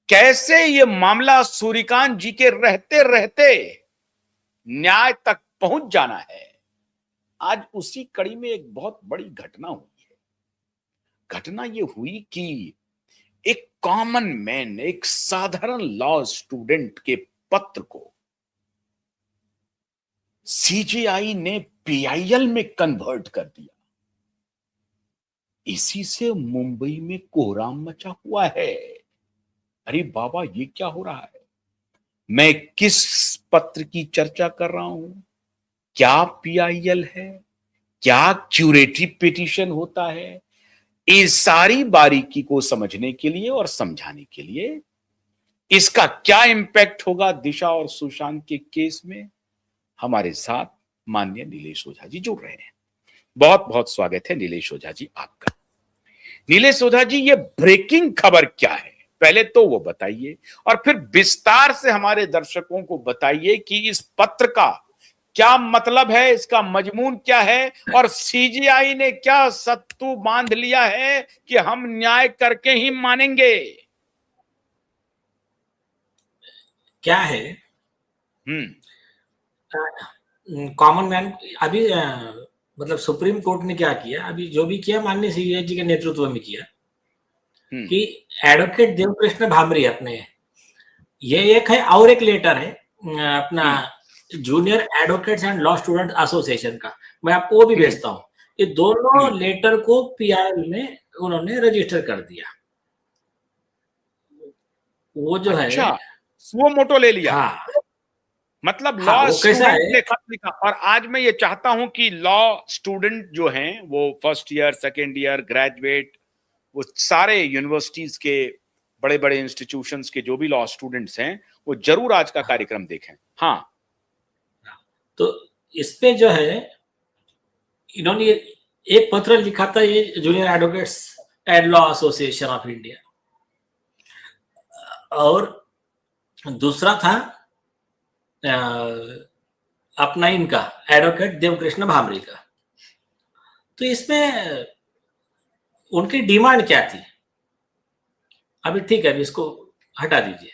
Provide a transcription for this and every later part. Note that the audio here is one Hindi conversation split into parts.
कैसे ये मामला सूर्यकांत जी के रहते रहते न्याय तक पहुंच जाना है। आज उसी कड़ी में एक बहुत बड़ी घटना हुई है। घटना ये हुई कि एक कॉमन मैन, एक साधारण लॉ स्टूडेंट के पत्र को सीजीआई ने पीआईएल में कन्वर्ट कर दिया। इसी से मुंबई में कोहराम मचा हुआ है। अरे बाबा, ये क्या हो रहा है? मैं किस पत्र की चर्चा कर रहा हूं? क्या पीआईएल है? क्या क्यूरेटिव पिटीशन होता है? इस सारी बारीकी को समझने के लिए और समझाने के लिए, इसका क्या इंपैक्ट होगा दिशा और सुशांत के केस में, हमारे साथ माननीय नीलेश ओझा जी जुड़ रहे हैं। बहुत बहुत स्वागत है नीलेश ओझा जी आपका। नीलेश ओझा जी, ये ब्रेकिंग खबर क्या है, पहले तो वो बताइए, और फिर विस्तार से हमारे दर्शकों को बताइए कि इस पत्र का क्या मतलब है, इसका मजमून क्या है, और सीजीआई ने क्या सत्तू बांध लिया है कि हम न्याय करके ही मानेंगे। क्या है कॉमन मैन अभी मतलब सुप्रीम कोर्ट ने क्या किया, अभी जो भी किया माननीय सीबीआई जी के नेतृत्व में किया कि एडवोकेट देवकृष्ण भामरी अपने, ये एक है और एक लेटर है अपना junior advocates and law student association का, मैं आपको वो भी भेजता हूँ। ये दोनों लेटर को पीआईएल में उन्होंने रजिस्टर कर दिया। वो जो अच्छा, है वो मोटो ले लिया। हाँ, मतलब हाँ, लॉ वो कैसा स्टूडेंट है, ने खत लिखा। और आज मैं ये चाहता हूं कि लॉ स्टूडेंट जो हैं, वो first year, second year, graduate, वो सारे यूनिवर्सिटीज के, बड़े बड़े इंस्टीट्यूशंस के जो भी लॉ स्टूडेंट्स हैं, वो जरूर आज का कार्यक्रम देखें। हाँ, तो इस पे जो है इन्होंने एक पत्र लिखा था, ये junior advocates and law association of India, और दूसरा था अपना इनका एडवोकेट देवकृष्ण भामरी का। तो इसमें उनकी डिमांड क्या थी? अभी ठीक है, अभी इसको हटा दीजिए,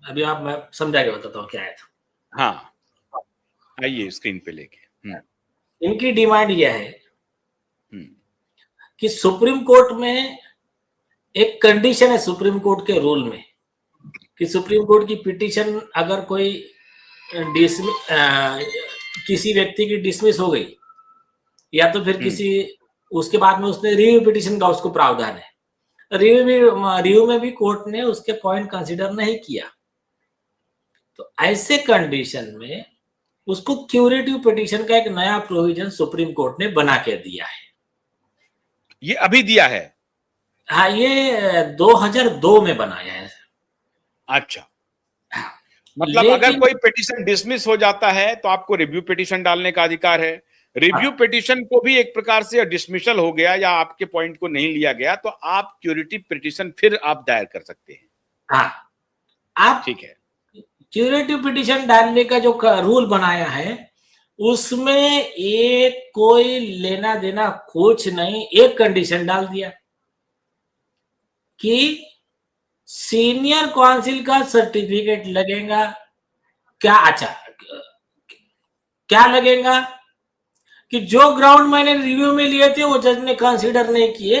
अभी आप मैं समझा के बताता हूँ क्या आया था। हाँ, आइए स्क्रीन पे लेके। इनकी डिमांड यह है कि सुप्रीम कोर्ट में एक कंडीशन है, सुप्रीम कोर्ट के रूल में, कि सुप्रीम कोर्ट की पिटीशन अगर कोई किसी व्यक्ति की डिसमिस हो गई, या तो फिर किसी उसके बाद में उसने रिव्यू पिटीशन का उसको प्रावधान है, रिव्यू में भी कोर्ट ने उसके पॉइंट कंसीडर नहीं किया, तो ऐसे कंडीशन में उसको क्यूरेटिव पिटीशन का एक नया प्रोविजन सुप्रीम कोर्ट ने बना के दिया है। ये अभी दिया है? हाँ, ये 2002 में बनाया है। अच्छा, मतलब अगर कोई पिटीशन डिसमिस हो जाता है तो आपको रिव्यू पिटीशन डालने का अधिकार है। रिव्यू पिटीशन को भी एक प्रकार से डिसमिसल हो गया या आपके पॉइंट को नहीं लिया गया, तो आप क्यूरेटिव पिटीशन फिर आप दायर कर सकते हैं। हाँ, आप ठीक है। क्यूरेटिव पिटीशन डालने का जो रूल बनाया है, उसमें एक कोई लेना देना कुछ नहीं, एक कंडीशन डाल दिया कि सीनियर काउंसिल का सर्टिफिकेट लगेगा। क्या? अच्छा, क्या लगेगा कि जो ग्राउंड मैंने रिव्यू में लिए थे वो जज ने कंसीडर नहीं किए,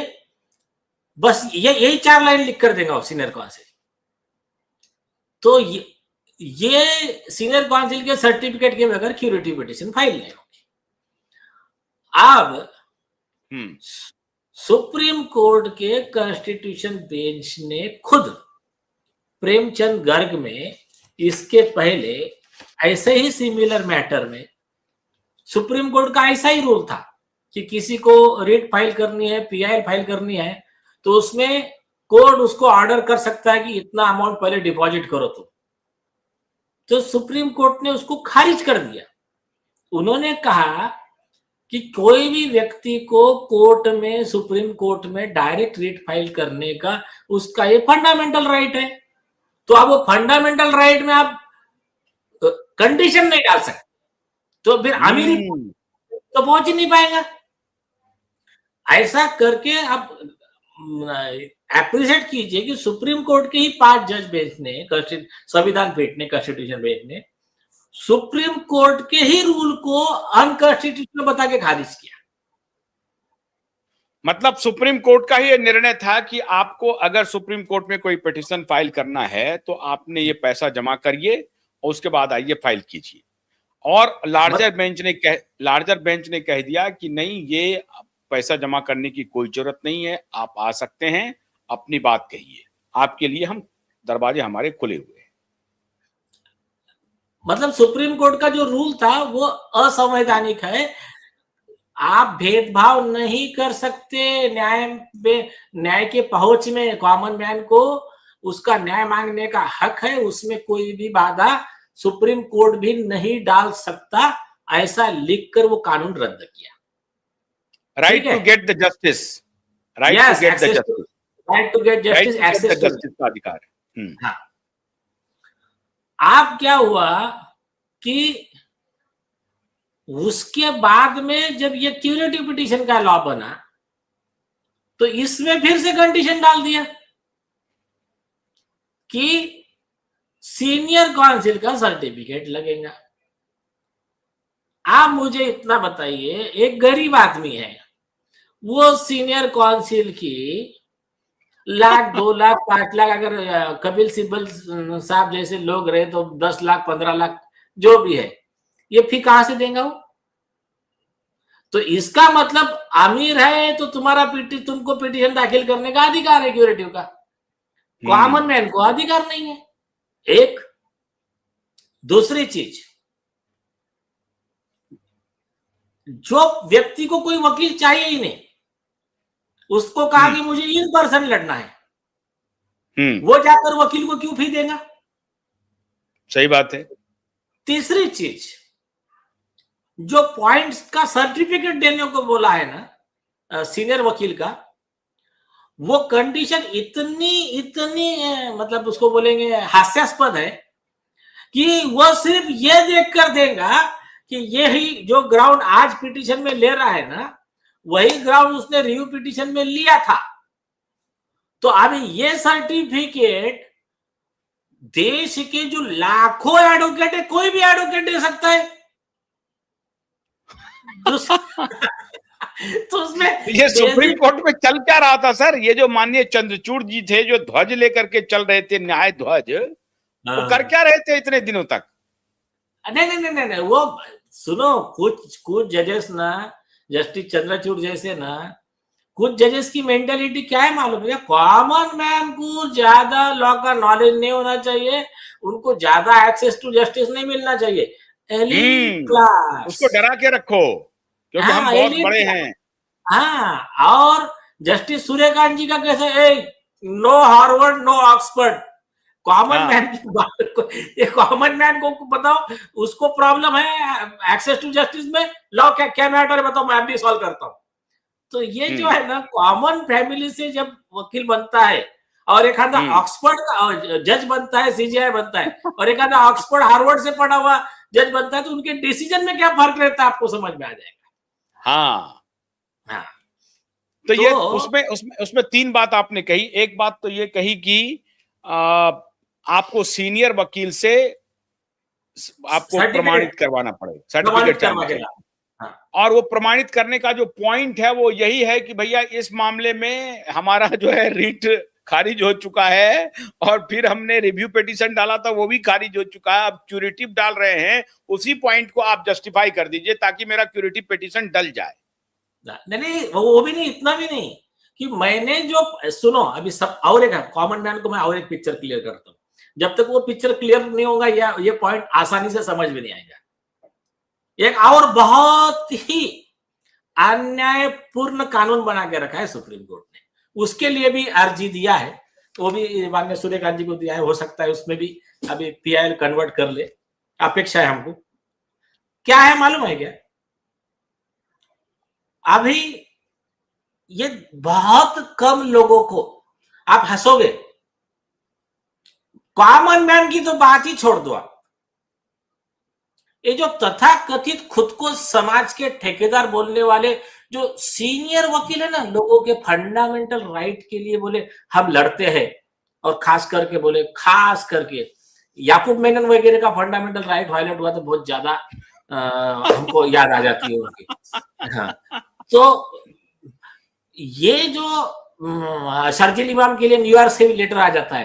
बस यही 4 लाइन लिख कर देगा सीनियर काउंसिल। तो ये सीनियर काउंसिल के सर्टिफिकेट के बगैर क्यूरेटिव पिटीशन फाइल नहीं होगी। अब सुप्रीम कोर्ट के कॉन्स्टिट्यूशन बेंच ने खुद प्रेमचंद गर्ग में इसके पहले ऐसे ही सिमिलर मैटर में सुप्रीम कोर्ट का ऐसा ही रूल था कि किसी को रिट फाइल करनी है, पीआईएल फाइल करनी है, तो उसमें कोर्ट उसको ऑर्डर कर सकता है कि इतना अमाउंट पहले डिपॉजिट करो। तो सुप्रीम कोर्ट ने उसको खारिज कर दिया। उन्होंने कहा कि कोई भी व्यक्ति को कोर्ट में, सुप्रीम कोर्ट में डायरेक्ट रिट फाइल करने का उसका ये फंडामेंटल राइट है। तो अब वो फंडामेंटल राइट में आप कंडीशन नहीं डाल सकते, तो फिर अमीरी तो पहुंच ही नहीं पाएगा। ऐसा करके अब अप्रिशिएट कीजिए कि सुप्रीम कोर्ट के ही 5 जज बेंच ने, संविधान पीठ ने, कॉन्स्टिट्यूशन बेंच ने सुप्रीम कोर्ट के ही रूल को अनकॉन्स्टिट्यूशनल बता के खारिज किया। मतलब सुप्रीम कोर्ट का ही ये निर्णय था कि आपको अगर सुप्रीम कोर्ट में कोई पिटीशन फाइल करना है तो आपने ये पैसा जमा करिए और उसके बाद आइए फाइल कीजिए। और लार्जर बेंच ने कह दिया कि नहीं, ये पैसा जमा करने की कोई जरूरत नहीं है, आप आ सकते हैं, अपनी बात कहिए, आपके लिए हम दरवाजे हमारे खुले हुए हैं। मतलब सुप्रीम कोर्ट का जो रूल था वो असंवैधानिक है। आप भेदभाव नहीं कर सकते न्याय के पहुंच में। कॉमन मैन को उसका न्याय मांगने का हक है, उसमें कोई भी बाधा सुप्रीम कोर्ट भी नहीं डाल सकता, ऐसा लिखकर वो कानून रद्द किया। Right to get the justice, right to get the justice, right to get justice, access to justice का अधिकार। हाँ। आप क्या हुआ कि उसके बाद में जब ये क्यूरेटिव पिटीशन का लॉ बना तो इसमें फिर से कंडीशन डाल दिया कि सीनियर काउंसिल का सर्टिफिकेट लगेगा। आप मुझे इतना बताइए, एक गरीब आदमी है, वो सीनियर काउंसिल की 1,00,000, 2,00,000, 5,00,000, अगर कपिल सिब्बल साहब जैसे लोग रहे तो 10 लाख, 15 लाख जो भी है, ये फी कहां से देगा वो? तो इसका मतलब अमीर है तो तुमको पिटीशन दाखिल करने का अधिकार है क्यूरेटिव का, कॉमन मैन को अधिकार नहीं है। एक दूसरी चीज, जो व्यक्ति को कोई वकील चाहिए ही नहीं, उसको कहा कि मुझे इन पर्सन लड़ना है, वो जाकर वकील को क्यों फी देगा? सही बात है। तीसरी चीज, जो पॉइंट्स का सर्टिफिकेट देने को बोला है ना सीनियर वकील का, वो कंडीशन इतनी मतलब उसको बोलेंगे हास्यास्पद है कि वो सिर्फ ये देखकर देगा कि यही जो ग्राउंड आज पिटीशन में ले रहा है ना, वही ग्राउंड उसने रिव्यू पिटीशन में लिया था। तो अभी ये सर्टिफिकेट देश के जो लाखों एडवोकेट है, कोई भी एडवोकेट दे सकता है। तो उसमें ये सुप्रीम कोर्ट में चल क्या रहा था सर? ये जो माननीय चंद्रचूड़ जी थे, जो ध्वज लेकर के चल रहे थे, न्याय ध्वज, वो कर क्या रहे थे इतने दिनों तक? नहीं, वो सुनो, कुछ जजेस ना, जस्टिस चंद्रचूड़ जैसे ना, कुछ जजेस की मेंटालिटी क्या है मालूम है? कॉमन मैन को ज्यादा लॉ का नॉलेज नहीं होना चाहिए, उनको ज्यादा एक्सेस टू जस्टिस नहीं मिलना चाहिए। एलीट क्लास, उसको डरा के रखो क्योंकि हम बहुत बड़े हैं। हाँ, और जस्टिस सूर्यकांत जी का कैसे, no Harvard no Oxford, common man की बात को, ये कॉमन मैन को बताओ, उसको प्रॉब्लम है एक्सेस टू जस्टिस में, लॉ क्या मैटर है बताओ, मैं भी सॉल्व करता हूं। तो ये जो है ना, कॉमन फैमिली से जब वकील बनता है और एक आधा ऑक्सफोर्ड का जज बनता है, सीजीआई बनता है, और एक आधा ऑक्सफोर्ड हार्वर्ड से पढ़ा हुआ जज बनता है, तो उनके डिसीजन में क्या फर्क रहता है आपको समझ में आ जाएगा। हाँ। तो ये उसमें 3 बात आपने कही। एक बात तो ये कही कि आपको सीनियर वकील से आपको प्रमाणित करवाना पड़ेगा, सर्टिफिकेट चाहिए। और वो प्रमाणित करने का जो पॉइंट है वो यही है कि भैया इस मामले में हमारा जो है रीट खारिज हो चुका है, और फिर हमने रिव्यू पिटीशन डाला था, वो भी खारिज हो चुका है, अब क्यूरेटिव डाल रहे हैं, उसी पॉइंट को आप जस्टिफाई कर दीजिए ताकि मेरा क्यूरेटिव पिटीशन डल जाए। नहीं, वो भी नहीं, इतना भी नहीं कि मैंने जो, सुनो अभी सब, और एक कॉमन मैन को मैं और एक पिक्चर क्लियर करता हूं। जब तक वो पिक्चर क्लियर नहीं होगा या ये पॉइंट आसानी से समझ में नहीं आएगा। एक और बहुत ही अन्यायपूर्ण कानून बना के रखा है सुप्रीम कोर्ट ने, उसके लिए भी अर्जी दिया है, वो भी माननीय सूर्यकांत जी को दिया है, हो सकता है उसमें भी अभी पीआईएल कन्वर्ट कर ले, अपेक्षा है हमको। क्या है मालूम है क्या? अभी ये बहुत कम लोगों को, आप हंसोगे, कॉमन मैन की तो बात ही छोड़ दो आप, ये जो तथाकथित खुद को समाज के ठेकेदार बोलने वाले जो सीनियर वकील है ना, लोगों के फंडामेंटल राइट के लिए बोले हम लड़ते हैं, और खास करके याकूब मेनन वगैरह का फंडामेंटल राइट वायलेट हुआ तो बहुत ज्यादा हमको याद आ जाती है उनकी। हाँ, तो ये जो शर्जील इमाम के लिए न्यूयॉर्क से भी लेटर आ जाता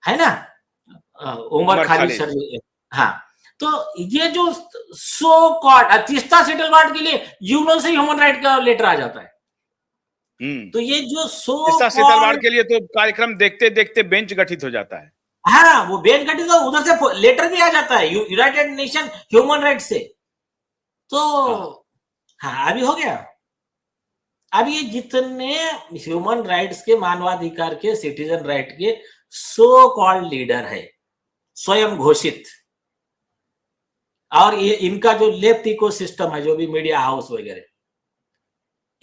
है ना, उमर खालिद शर्जील। हाँ, तो ये जो सो कॉल्ड तीस्ता सेटलमेंट के लिए यूएन से ह्यूमन राइट का लेटर आ जाता है। तो ये जो तीस्ता सेटलमेंट के लिए तो कार्यक्रम देखते देखते बेंच गठित हो जाता है। हाँ, वो बेंच गठित हो, उधर से लेटर भी आ जाता है यूनाइटेड नेशन ह्यूमन राइट से। तो हाँ, अभी हो गया। अब ये जितने ह्यूमन राइट्स के, मानवाधिकार के, सिटीजन राइट के सो कॉल्ड लीडर है, स्वयं घोषित, और ये इनका जो लेफ्ट इकोसिस्टम है, जो भी मीडिया हाउस वगैरह,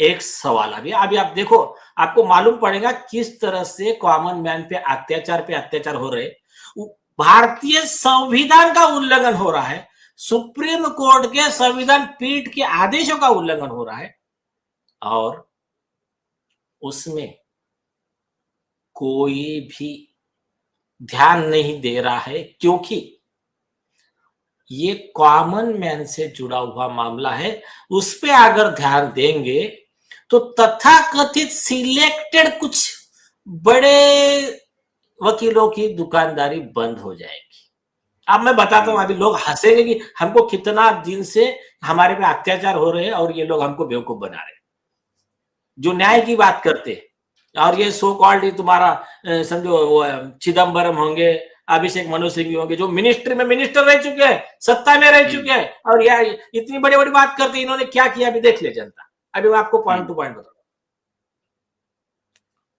एक सवाल अभी आप देखो, आपको मालूम पड़ेगा किस तरह से कॉमन मैन पे अत्याचार हो रहे। भारतीय संविधान का उल्लंघन हो रहा है, सुप्रीम कोर्ट के संविधान पीठ के आदेशों का उल्लंघन हो रहा है, और उसमें कोई भी ध्यान नहीं दे रहा है, क्योंकि ये कॉमन मैन से जुड़ा हुआ मामला है। उस पे अगर ध्यान देंगे तो तथाकथित सिलेक्टेड कुछ बड़े वकीलों की दुकानदारी बंद हो जाएगी। अब मैं बताता हूं, अभी लोग हंसेंगे कि हमको कितना दिन से हमारे पे अत्याचार हो रहे हैं और ये लोग हमको बेवकूफ बना रहे हैं, जो न्याय की बात करते हैं। और ये सो कॉल्ड तुम्हारा समझो चिदम्बरम होंगे, अभिषेक मनु सिंह होंगे, जो मिनिस्ट्री में मिनिस्टर रह चुके हैं, सत्ता में रह चुके हैं, और यह इतनी बड़ी बड़ी बात करते हैं, इन्होंने क्या किया अभी देख ले जनता। अभी मैं आपको पॉइंट टू पॉइंट बताऊं।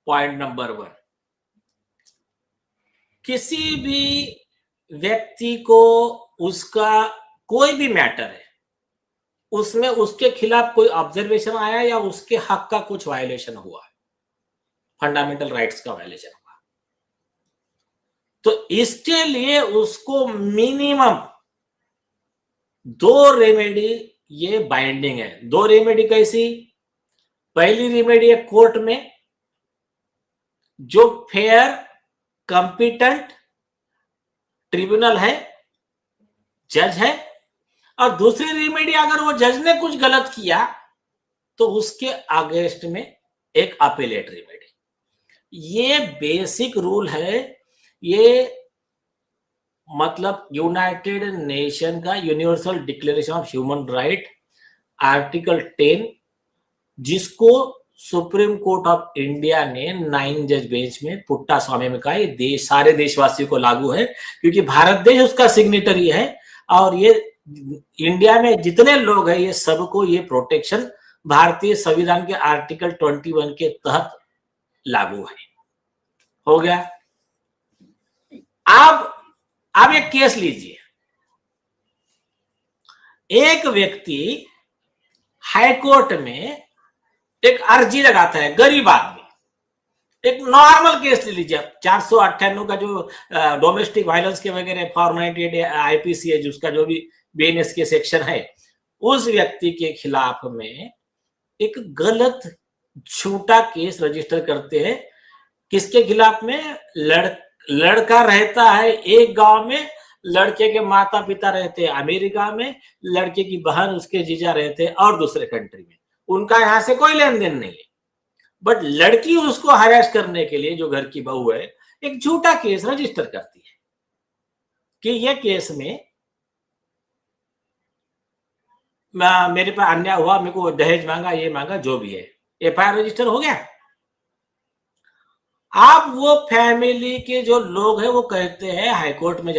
पॉइंट नंबर 1, किसी भी व्यक्ति को उसका कोई भी मैटर है, उसमें उसके खिलाफ कोई ऑब्जर्वेशन आया या उसके हक का कुछ वायलेशन हुआ, फंडामेंटल राइट्स का वायलेशन हुआ, तो इसके लिए उसको मिनिमम 2 रेमेडी, ये बाइंडिंग है। 2 रेमेडी कैसी? पहली रेमेडी है कोर्ट में, जो फेयर कॉम्पिटेंट ट्रिब्यूनल है, जज है, और दूसरी रेमेडी अगर वो जज ने कुछ गलत किया तो उसके अगेंस्ट में एक अपीलेट रेमेडी। ये बेसिक रूल है, ये मतलब यूनाइटेड नेशन का universal declaration of human right article 10, जिसको सुप्रीम कोर्ट ऑफ इंडिया ने 9 जज बेंच में पुट्टा स्वामी में कहा ये देश सारे देशवासियों को लागू है, क्योंकि भारत देश उसका सिग्नेटरी है, और ये इंडिया में जितने लोग हैं ये सबको ये प्रोटेक्शन भारतीय संविधान के आर्टिकल 21 के तहत लागू है। हो गया। अब एक केस लीजिए, एक व्यक्ति हाईकोर्ट में एक अर्जी लगाता है, गरीब आदमी, एक नॉर्मल केस ले लीजिए, 498 का जो डोमेस्टिक वायलेंस के वगैरह 498 आईपीसी है, जिसका जो भी बीएनएस के सेक्शन है, उस व्यक्ति के खिलाफ में एक गलत झूठा केस रजिस्टर करते हैं। किसके खिलाफ में? लड़का रहता है एक गांव में, लड़के के माता पिता रहते हैं अमेरिका में, लड़के की बहन उसके जीजा रहते हैं और दूसरे कंट्री में, उनका यहां से कोई लेन देन नहीं है, बट लड़की उसको हरास करने के लिए, जो घर की बहू है, एक झूठा केस रजिस्टर करती है कि ये केस में मेरे पर अन्याय हुआ, मेरे को दहेज मांगा, ये मांगा, जो भी है, एफआईआर रजिस्टर हो गया। आप वो फैमिली के जो लोग हैं वो कहते हैं हाईकोर्ट में